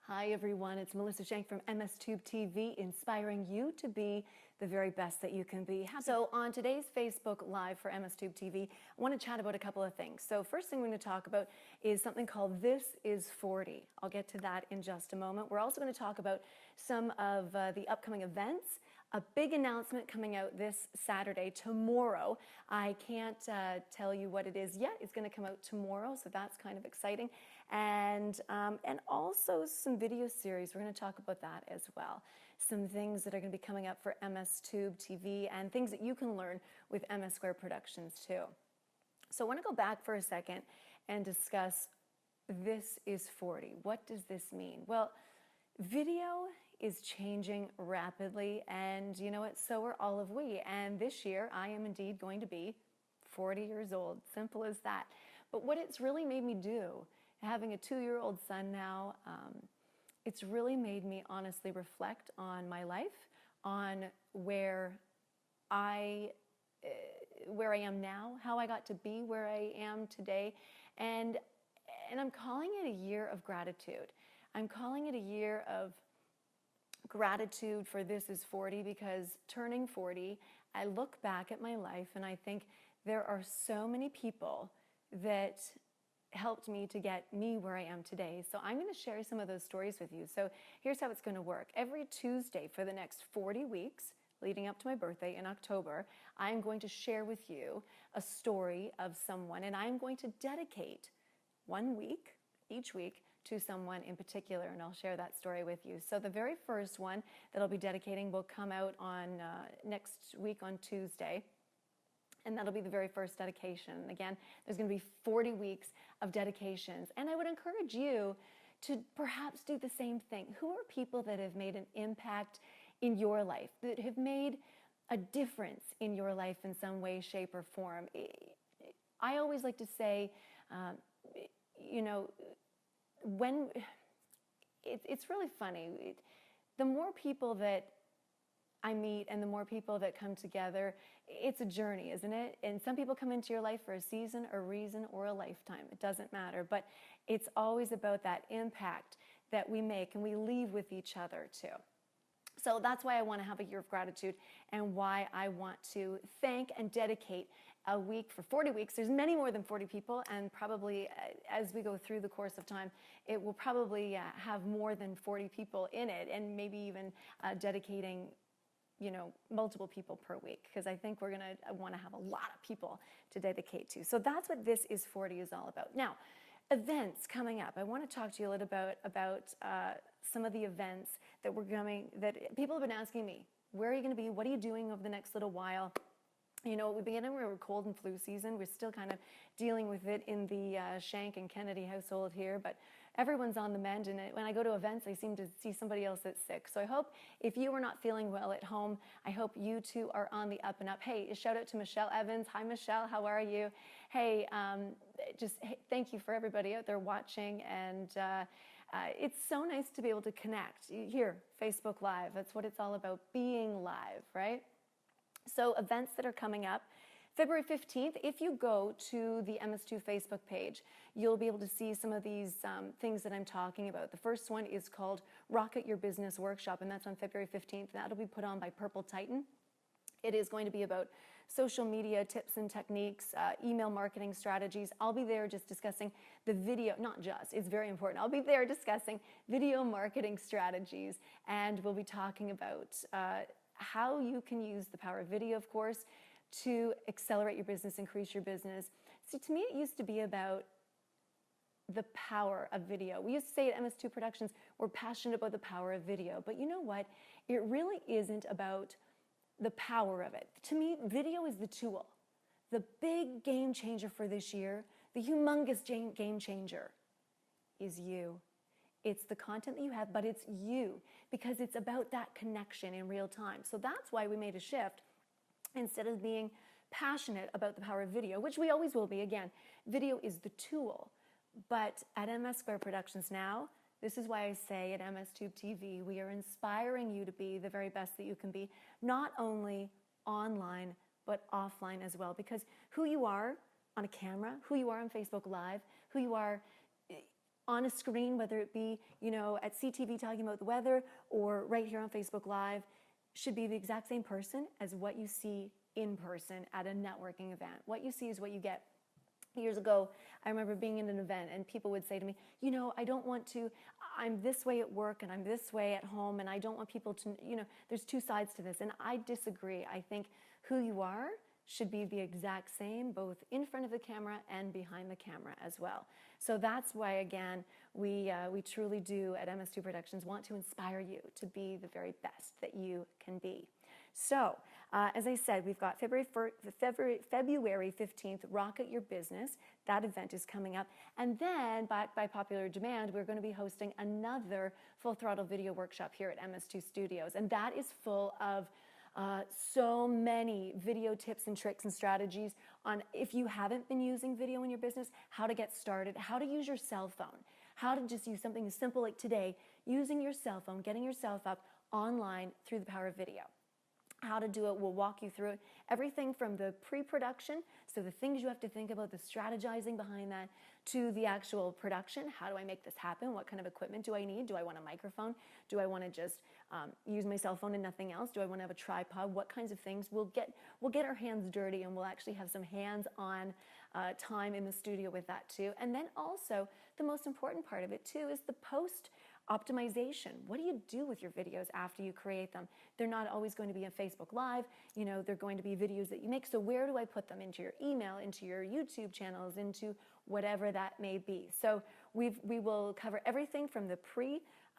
Hi everyone, it's Melissa Shank from MSTube TV, inspiring you to be the very best that you can be. So on today's Facebook Live for MSTube TV, I want to chat about a couple of things. So first thing we're going to talk about is something called This is 40. I'll get to that in just a moment. We're also going to talk about some of the upcoming events. A big announcement coming out this Saturday, tomorrow. I can't tell you what it is yet. It's going to come out tomorrow, so that's kind of exciting. And also some video series. We're going to talk about that as well. Some things that are going to be coming up for MSTube TV and things that you can learn with MS Square Productions too. So I want to go back for a second and discuss This is 40. What does this mean? Well, video is changing rapidly, and you know what, so are all of we. And this year I am indeed going to be 40 years old, simple as that. But what it's really made me do, having a 2-year-old son now, it's really made me honestly reflect on my life, on where I am now, how I got to be where I am today, and I'm calling it a year of gratitude. I'm calling it a year of gratitude for This is 40 because turning 40, I look back at my life and I think there are so many people that helped me to get me where I am today. So I'm going to share some of those stories with you. So here's how it's going to work. Every Tuesday for the next 40 weeks, leading up to my birthday in October, I'm going to share with you a story of someone, and I'm going to dedicate 1 week, each week, to someone in particular, and I'll share that story with you. So the very first one that I'll be dedicating will come out on next week on Tuesday, and that'll be the very first dedication. Again, there's going to be 40 weeks of dedications, and I would encourage you to perhaps do the same thing. Who are people that have made an impact in your life, that have made a difference in your life in some way, shape, or form? I always like to say, you know, when it's really funny, the more people that I meet and the more people that come together, it's a journey, isn't it? And some people come into your life for a season, a reason, or a lifetime. It doesn't matter, but it's always about that impact that we make and we leave with each other too. So that's why I want to have a year of gratitude and why I want to thank and dedicate a week for 40 weeks. There's many more than 40 people, and probably as we go through the course of time, it will probably have more than 40 people in it, and maybe even dedicating, you know, multiple people per week, because I think we're going to want to have a lot of people to dedicate to. So that's what This is 40 is all about. Now, events coming up. I want to talk to you a little about some of the events that that people have been asking me. Where are you going to be? What are you doing over the next little while? You know, we began with cold and flu season. We're still kind of dealing with it in the Shank and Kennedy household here, but everyone's on the mend, and when I go to events, I seem to see somebody else that's sick. So I hope if you are not feeling well at home, I hope you too are on the up and up. Hey, shout out to Michelle Evans. Hi, Michelle. How are you? Hey, thank you for everybody out there watching, and it's so nice to be able to connect. Here, Facebook Live, that's what it's all about, being live, right? So events that are coming up, February 15th, if you go to the MS2 Facebook page, you'll be able to see some of these things that I'm talking about. The first one is called Rocket Your Business Workshop, and that's on February 15th. That'll be put on by Purple Titan. It is going to be about social media tips and techniques, email marketing strategies. I'll be there just discussing the video, not just, it's very important. I'll be there discussing video marketing strategies, and we'll be talking about how you can use the power of video, of course, to accelerate your business, increase your business. See, to me, it used to be about the power of video. We used to say at MS2 Productions, we're passionate about the power of video, but you know what? It really isn't about the power of it. To me, video is the tool. The big game changer for this year, the humongous game changer, is you. It's the content that you have, but it's you, because it's about that connection in real time. So that's why we made a shift. Instead of being passionate about the power of video, which we always will be, again, video is the tool. But at MS Square Productions now, this is why I say at MSTube TV, we are inspiring you to be the very best that you can be, not only online, but offline as well. Because who you are on a camera, who you are on Facebook Live, who you are on a screen, whether it be, at CTV talking about the weather or right here on Facebook Live, should be the exact same person as what you see in person at a networking event. What you see is what you get. Years ago, I remember being in an event and people would say to me, I don't want to, I'm this way at work and I'm this way at home and I don't want people to, there's two sides to this. And I disagree. I think who you are should be the exact same, both in front of the camera and behind the camera as well. So that's why, again, we truly do at MS2 Productions want to inspire you to be the very best that you can be. So, as I said, we've got February 15th, Rocket Your Business. That event is coming up. And then, back by popular demand, we're going to be hosting another Full Throttle video workshop here at MS2 Studios. And that is full of so many video tips and tricks and strategies on, if you haven't been using video in your business, how to get started, how to use your cell phone, how to just use something as simple like today, using your cell phone, getting yourself up online through the power of video. How to do it, we'll walk you through it. Everything from the pre-production, so the things you have to think about, the strategizing behind that, to the actual production. How do I make this happen? What kind of equipment do I need? Do I want a microphone? Do I want to just use my cell phone and nothing else? Do I want to have a tripod? What kinds of things? We'll get our hands dirty, and we'll actually have some hands-on time in the studio with that too. And then also, the most important part of it too is the post optimization. What do you do with your videos after you create them? They're not always going to be on Facebook Live. They're going to be videos that you make. So where do I put them? Into your email, into your YouTube channels, into whatever that may be. So we will cover everything from the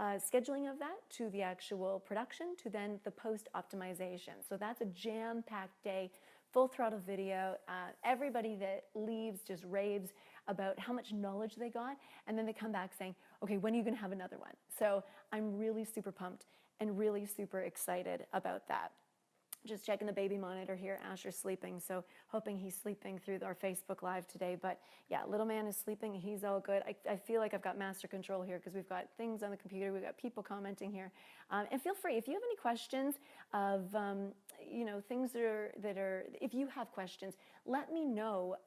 scheduling of that to the actual production to then the post optimization. So that's a jam-packed day, full throttle video. Everybody that leaves just raves about how much knowledge they got, and then they come back saying, okay, when are you going to have another one? So I'm really super pumped and really super excited about that. Just checking the baby monitor here. Asher's sleeping, so hoping he's sleeping through our Facebook Live today. But yeah, little man is sleeping. He's all good. I feel like I've got master control here because we've got things on the computer. We've got people commenting here. And feel free, if you have any questions of, things that are, if you have questions, let me know,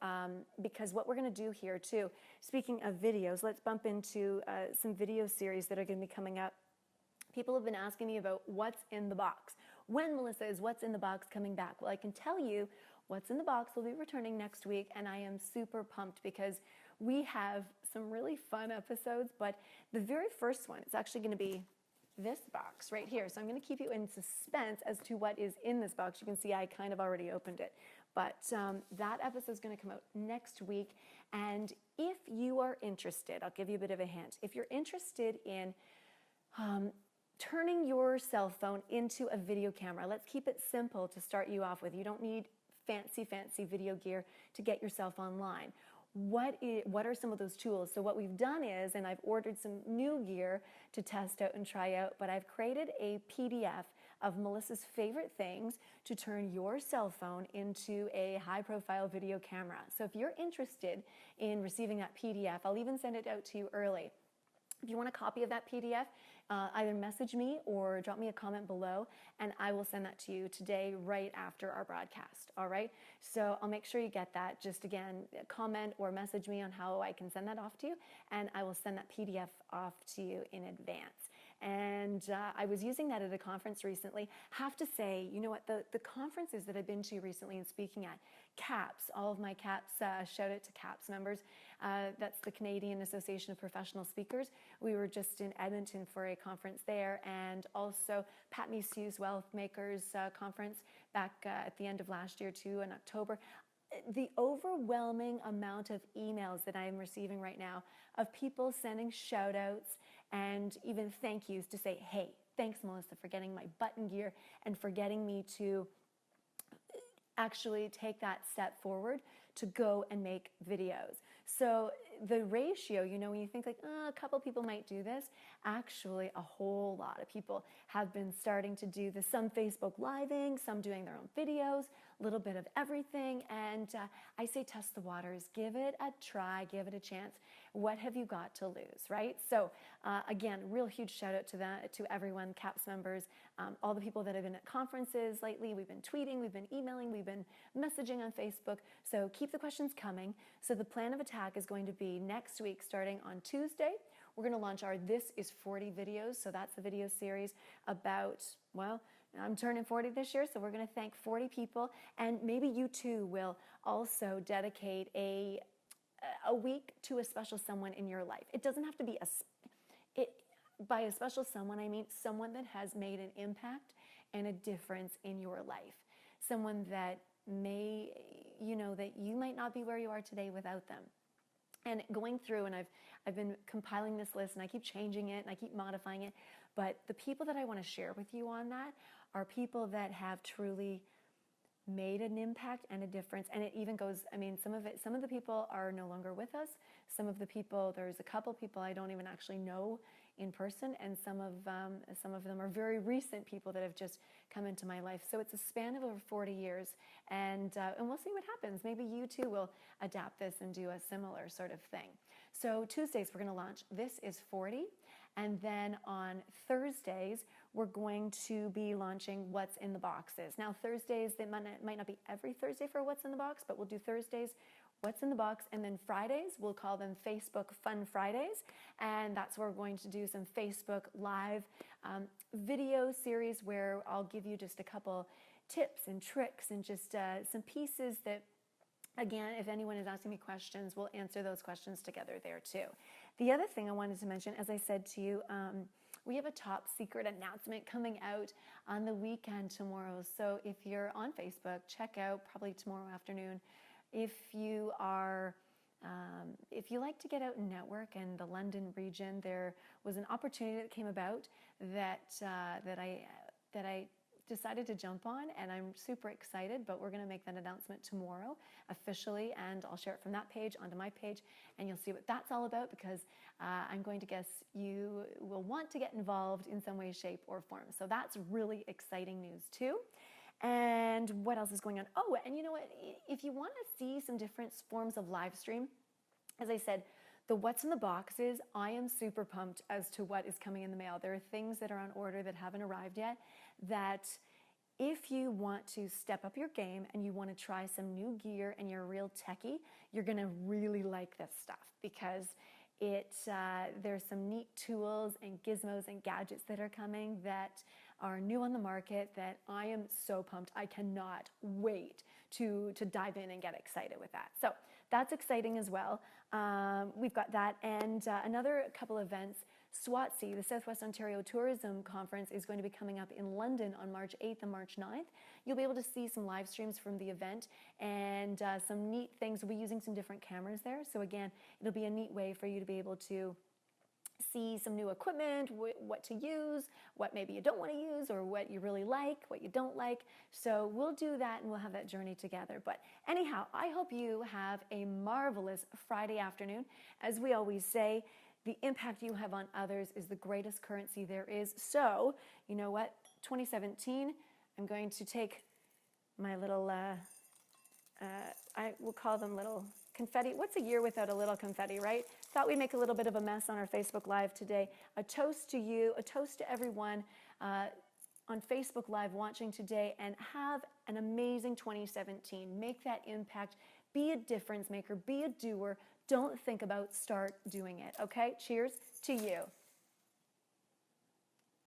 because what we're going to do here too, speaking of videos, let's bump into some video series that are going to be coming up. People have been asking me about what's in the box. When, Melissa, is What's in the Box coming back? Well, I can tell you What's in the Box will be returning next week, and I am super pumped because we have some really fun episodes, but the very first one is actually going to be this box right here. So I'm going to keep you in suspense as to what is in this box. You can see I kind of already opened it, but that episode is going to come out next week, and if you are interested, I'll give you a bit of a hint. If you're interested in turning your cell phone into a video camera. Let's keep it simple to start you off with. You don't need fancy video gear to get yourself online. What are some of those tools? So what we've done is, and I've ordered some new gear to test out and try out, but I've created a PDF of Melissa's favorite things to turn your cell phone into a high-profile video camera. So if you're interested in receiving that PDF, I'll even send it out to you early. If you want a copy of that PDF, either message me or drop me a comment below, and I will send that to you today right after our broadcast, all right? So I'll make sure you get that. Just again, comment or message me on how I can send that off to you, and I will send that PDF off to you in advance. And I was using that at a conference recently. Have to say, you know what, the conferences that I've been to recently and speaking at, CAPS, all of my CAPS, shout out to CAPS members. That's the Canadian Association of Professional Speakers. We were just in Edmonton for a conference there, and also Pat Misu's Wealth Makers conference back at the end of last year too, in October. The overwhelming amount of emails that I am receiving right now of people sending shout outs and even thank yous to say, hey, thanks Melissa for getting my button gear and for getting me to actually take that step forward to go and make videos. So the ratio, when you think like, a couple people might do this, actually a whole lot of people have been starting to do this. Some Facebook Living, some doing their own videos, a little bit of everything. And I say test the waters, give it a try, give it a chance. What have you got to lose, right? So again, real huge shout out to everyone, CAPS members, all the people that have been at conferences lately. We've been tweeting, we've been emailing, we've been messaging on Facebook. So keep the questions coming. So the plan of attack pack is going to be next week, starting on Tuesday. We're going to launch our This is 40 videos. So that's the video series about, well, I'm turning 40 this year, so we're going to thank 40 people. And maybe you too will also dedicate a week to a special someone in your life. It doesn't have to be by a special someone, I mean someone that has made an impact and a difference in your life. Someone that may, that you might not be where you are today without them. And going through, and I've been compiling this list, and I keep changing it, and I keep modifying it, but the people that I want to share with you on that are people that have truly made an impact and a difference. And it even goes, I mean, some of the people are no longer with us. Some of the people, there's a couple people I don't even actually know in person, and some of them are very recent people that have just come into my life. So it's a span of over 40 years, and we'll see what happens. Maybe you too will adapt this and do a similar sort of thing. So Tuesdays we're going to launch This is 40, and then on Thursdays we're going to be launching What's in the Boxes. Now Thursdays, they might not be every Thursday for What's in the Box, but we'll do Thursdays What's in the Box, and then Fridays, we'll call them Facebook Fun Fridays, and that's where we're going to do some Facebook Live video series where I'll give you just a couple tips and tricks and just some pieces that, again, if anyone is asking me questions, we'll answer those questions together there too. The other thing I wanted to mention, as I said to you, we have a top secret announcement coming out on the weekend tomorrow. So if you're on Facebook, check out probably tomorrow afternoon. If you like to get out and network in the London region, there was an opportunity that came about that I decided to jump on, and I'm super excited, but we're going to make that announcement tomorrow officially, and I'll share it from that page onto my page, and you'll see what that's all about, because I'm going to guess you will want to get involved in some way, shape, or form. So that's really exciting news too. And what else is going on? Oh, and you know what? If you want to see some different forms of live stream, as I said, the What's in the Boxes, I am super pumped as to what is coming in the mail. There are things that are on order that haven't arrived yet that if you want to step up your game and you want to try some new gear and you're a real techie, you're going to really like this stuff, because there's some neat tools and gizmos and gadgets that are coming that are new on the market that I am so pumped. I cannot wait to dive in and get excited with that. So that's exciting as well. We've got that, and another couple events. SWATC, the Southwest Ontario Tourism Conference, is going to be coming up in London on March 8th and March 9th. You'll be able to see some live streams from the event and some neat things. We'll be using some different cameras there. So again, it'll be a neat way for you to be able to see some new equipment, what to use, what maybe you don't want to use, or what you really like, what you don't like. So we'll do that, and we'll have that journey together. But anyhow, I hope you have a marvelous Friday afternoon. As we always say, the impact you have on others is the greatest currency there is. So, you know what? 2017, I'm going to take my little, I will call them little confetti. What's a year without a little confetti, right? Thought we'd make a little bit of a mess on our Facebook Live today. A toast to you, a toast to everyone on Facebook Live watching today, and have an amazing 2017. Make that impact. Be a difference maker. Be a doer. Don't think about, start doing it, okay? Cheers to you.